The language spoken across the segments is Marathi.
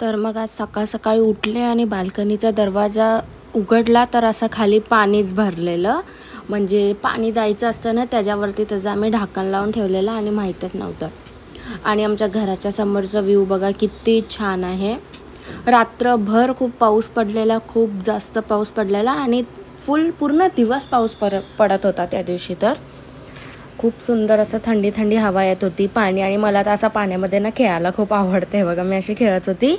तर मग आज सकाळी उठले आणि बाल्कनीचा दरवाजा उघडला तर असं खाली पाणीच भरलेलं, म्हणजे पाणी जायचं असतं ना त्याच्यावरती त्याचं आम्ही ढाकण लावून ठेवलेलं आणि माहीतच नव्हतं. आणि आमच्या घराच्या समोरचा व्ह्यू बघा किती छान आहे. रात्रभर खूप पाऊस पडलेला, खूप जास्त पाऊस पडलेला आणि पूर्ण दिवस पाऊस पडत होता त्या दिवशी. तर खूप सुंदर असं थंडी थंडी हवा येत होती पाणी, आणि मला तर असं पाण्यामध्ये ना खेळायला खूप आवडते बघा. मी अशी खेळत होती.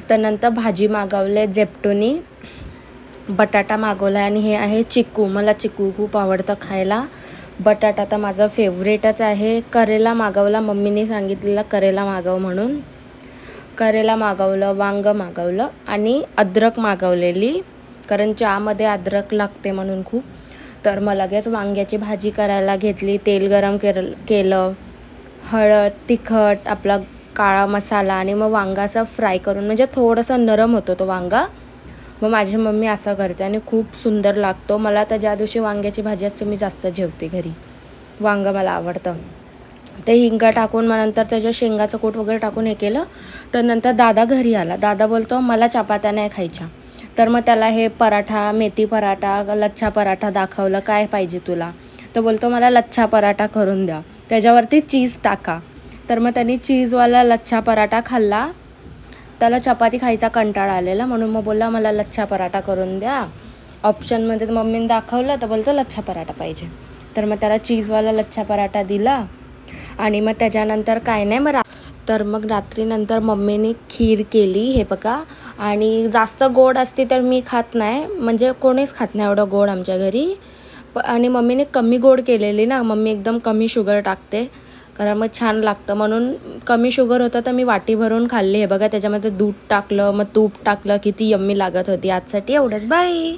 तर नंतर भाजी मागवले जेप्टोनी, बटाटा मागवला आणि हे आहे चिकू. मला चिकू खूप आवडतं खायला. बटाटा तर माझं फेवरेटच आहे. करेला मागवला, मम्मीने सांगितलेलं करेला मागव म्हणून. करेला मागवलं, वांग मागवलं आणि अद्रक मागवलेली, कारण चहामध्ये अद्रक लागते म्हणून खूप. तर मग लगेच वांग्याची भाजी करायला घेतली. तेल गरम केलं, हळद, तिखट, आपला काळा मसाला आणि मग वांगा असं फ्राय करून, म्हणजे थोडंसं नरम होतो तो वांगा. मग माझी मम्मी असं करते आणि खूप सुंदर लागतो. मला तर ज्या दिवशी वांग्याची भाजी असते मी जास्त जेवते घरी. वांगं मला आवडतं. ते हिंग टाकून मग नंतर त्याच्या शेंगाचं कूट वगैरे टाकून हे केलं. तर नंतर दादा घरी आला. दादा बोलतो मला चपात्या नाही खायच्या. तर मग त्याला हे पराठा, मेथी पराठा, लच्छा पराठा दाखवलं, काय पाहिजे तुला. तर बोलतो मला लच्छा पराठा करून द्या, त्याच्यावरती चीज टाका. तर मग त्यांनी चीजवाला लच्छा पराठा खाल्ला. त्याला चपाती खायचा कंटाळा आलेला म्हणून मग बोलला मला लच्छा पराठा करून द्या. ऑप्शनमध्ये मम्मीने दाखवलं तर बोलतो लच्छा पराठा पाहिजे. तर मग त्याला चीजवाला लच्छा पराठा दिला. आणि मग त्याच्यानंतर काय नाही, तर मग रात्रीनंतर मम्मीने खीर केली, हे बघा. आणि जास्त गोड असते तर मी खात नाही, म्हणजे कोणीच खात नाही एवढं गोड आमच्या घरी. आणि मम्मीने कमी गोड केलेली ना, मम्मी एकदम कमी शुगर टाकते, कारण मग छान लागतं म्हणून कमी शुगर होतं. तर मी वाटी भरून खाल्ली. हे बघा, त्याच्यामध्ये दूध टाकलं, मग तूप टाकलं, किती यम्मी लागत होती. आजसाठी एवढंच, बाय.